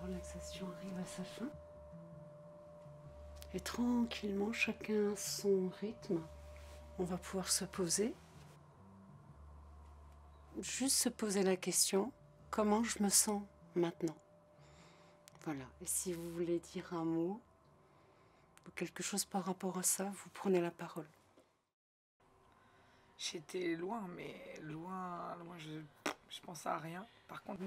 relaxation arrive à sa fin. Et tranquillement, chacun à son rythme, on va pouvoir se poser. Juste se poser la question, comment je me sens maintenant? Voilà. Et si vous voulez dire un mot ou quelque chose par rapport à ça, vous prenez la parole. J'étais loin, mais loin, je pensais à rien. Par contre,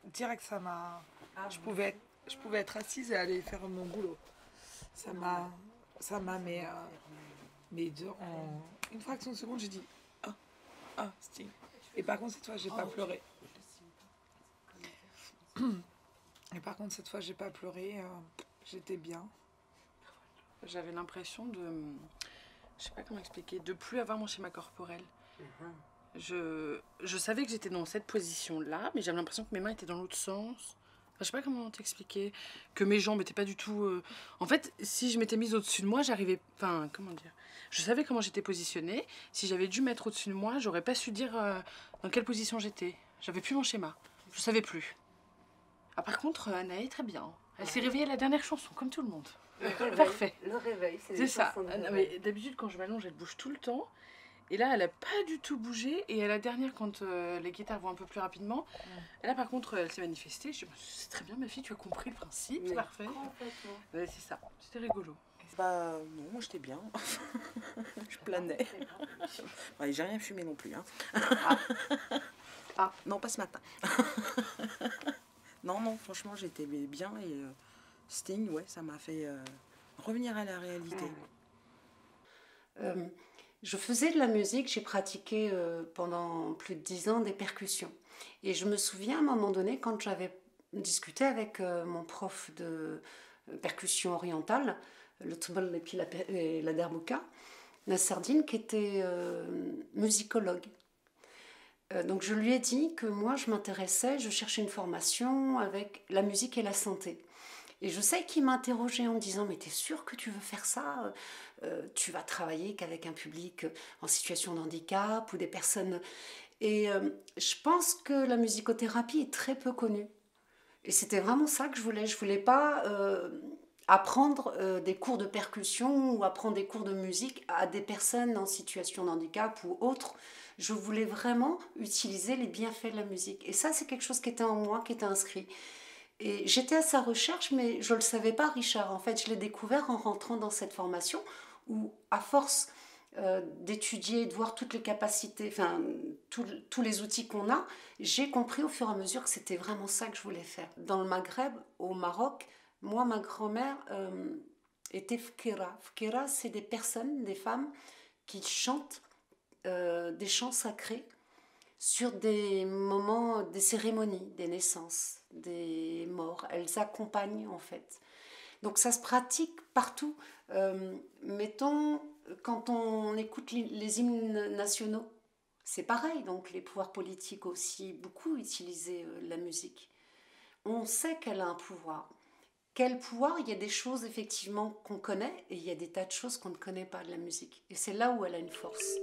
direct, ça m'a... Je pouvais être assise et aller faire mon boulot. Ça m'a mais en une fraction de seconde, j'ai dit Sting. Et par contre, cette fois, j'ai pas pleuré. Et par contre, cette fois, j'ai pas pleuré. J'étais bien. J'avais l'impression de... Je sais pas comment expliquer, de plus avoir mon schéma corporel. Je savais que j'étais dans cette position-là, mais j'avais l'impression que mes mains étaient dans l'autre sens. Enfin, je sais pas comment t'expliquer. Que mes jambes étaient pas du tout... En fait, si je m'étais mise au-dessus de moi, j'arrivais... Enfin, comment dire? Je savais comment j'étais positionnée. Si j'avais dû mettre au-dessus de moi, j'aurais pas su dire dans quelle position j'étais. J'avais plus mon schéma. Je savais plus. Ah, par contre, Anna est très bien. Elle s'est réveillée à la dernière chanson, comme tout le monde. Parfait. Le réveil, c'est ça. D'habitude, quand je m'allonge, elle bouge tout le temps. Et là, elle n'a pas du tout bougé. Et à la dernière, quand les guitares vont un peu plus rapidement, là, par contre, elle s'est manifestée. Je me suis dit, c'est très bien, ma fille, tu as compris le principe, c'est parfait. Ouais, c'est ça, c'était rigolo. Bah non, moi j'étais bien. Je planais. Ouais, j'ai rien fumé non plus. Hein. Non, pas ce matin. Non, franchement, j'étais bien et Sting, ouais, ça m'a fait revenir à la réalité. Je faisais de la musique, j'ai pratiqué pendant plus de 10 ans des percussions. Et je me souviens à un moment donné, quand j'avais discuté avec mon prof de percussion orientale, le tbal et puis la derbouka, Nasserdine, qui était musicologue. Donc je lui ai dit que moi je m'intéressais, je cherchais une formation avec la musique et la santé. Et je sais qu'il m'interrogeait en me disant « Mais t'es sûr que tu veux faire ça ? Tu vas travailler qu'avec un public en situation de handicap ou des personnes... » Et je pense que la musicothérapie est très peu connue. Et c'était vraiment ça que je voulais. Je voulais pas apprendre des cours de percussion ou apprendre des cours de musique à des personnes en situation de handicap ou autres. Je voulais vraiment utiliser les bienfaits de la musique. Et ça, c'est quelque chose qui était en moi, qui était inscrit. Et j'étais à sa recherche, mais je ne le savais pas, Richard. En fait, je l'ai découvert en rentrant dans cette formation où, à force d'étudier, de voir toutes les capacités, enfin, tous les outils qu'on a, j'ai compris au fur et à mesure que c'était vraiment ça que je voulais faire. Dans le Maghreb, au Maroc, moi, ma grand-mère était fkira. Fkira, c'est des personnes, des femmes qui chantent des chants sacrés sur des moments, des cérémonies, des naissances, des morts. Elles accompagnent en fait. Donc ça se pratique partout. Mettons, quand on écoute les hymnes nationaux, c'est pareil. Donc les pouvoirs politiques aussi, beaucoup utilisaient la musique. On sait qu'elle a un pouvoir. Quel pouvoir? Il y a des choses effectivement qu'on connaît et il y a des tas de choses qu'on ne connaît pas de la musique. Et c'est là où elle a une force.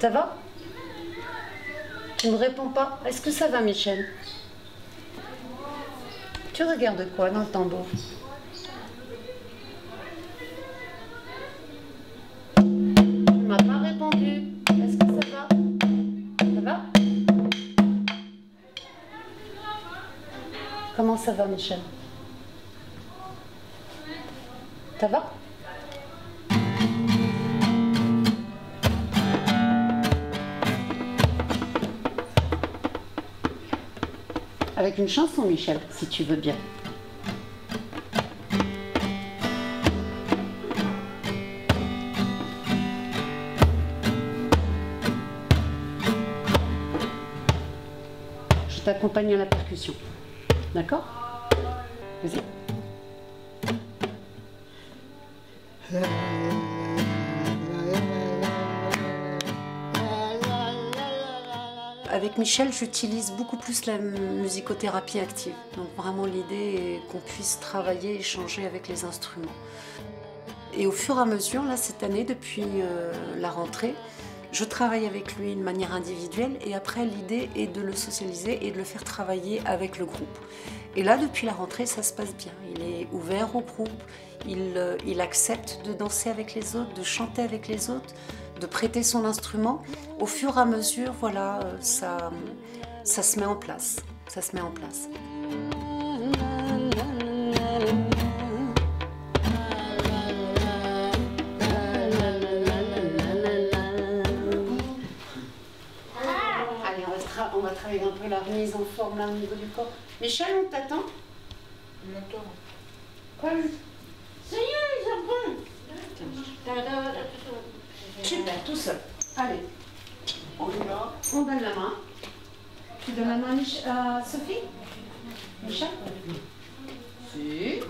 Ça va? Tu ne me réponds pas. Est-ce que ça va, Michel? Tu regardes quoi dans le tambour? Tu ne m'as pas répondu. Est-ce que ça va? Ça va? Comment ça va, Michel? Ça va? Avec une chanson, Michel, si tu veux bien. t'accompagne à la percussion. D'accord? Vas-y. Avec Michel, j'utilise beaucoup plus la musicothérapie active. Donc vraiment l'idée est qu'on puisse travailler, échanger avec les instruments. Et au fur et à mesure, là cette année, depuis la rentrée, je travaille avec lui de manière individuelle et après l'idée est de le socialiser et de le faire travailler avec le groupe. Et là, depuis la rentrée, ça se passe bien. Il est ouvert au groupe, il accepte de danser avec les autres, de chanter avec les autres, de prêter son instrument. Au fur et à mesure, voilà, ça se met en place. Ça se met en place. Allez, on va travailler un peu la remise en forme là au niveau du corps. Michel, on t'attend? On m'attend. Quoi? Ça y est, j'apprends. Super, tout seul. Allez, on y va. On donne la main. Tu donnes la main à Sophie? Michel? Si.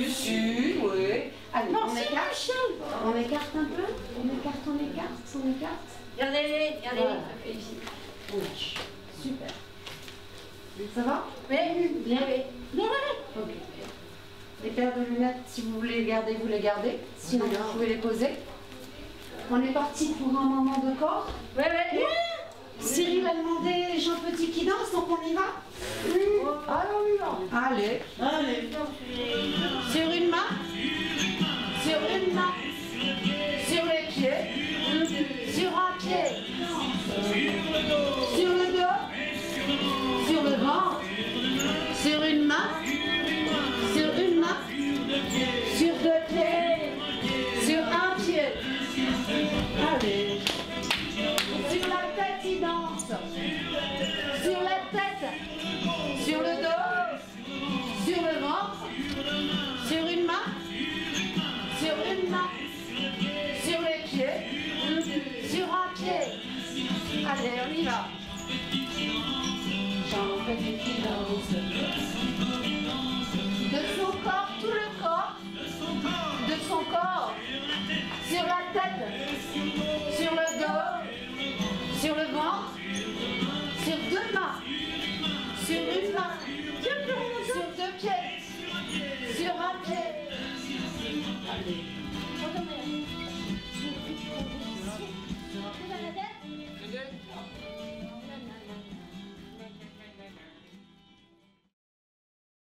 Si, oui. Allez, on écarte. On écarte un peu. On écarte. Regardez-les, On lâche. Super. Ça va? Oui, bien, oui. Ok. Les paires de lunettes, si vous voulez les garder, vous les gardez. Sinon, vous pouvez les poser. On est parti pour un moment de corps. Oui. Cyril a demandé Jean Petit qui danse, donc on y va. Alors on y va. Allez. Sur une main. Sur une main. Sur les pieds. Sur un pied. Sur le dos. Sur le ventre. Sur une main. Sur une main. Sur deux pieds. Sur un pied. Allez. Sur la tête, il danse. Sur la tête. Sur le dos. Sur le ventre. Sur une main. Sur une main. Sur les pieds. Sur un pied. Allez, on y va. J'en fais des qui dansent. De son corps, tout le corps. De son corps. Sur la tête. Sur le dos. Sur le ventre. Sur deux mains. Sur une main. Sur deux pieds. Sur un pied. Allez.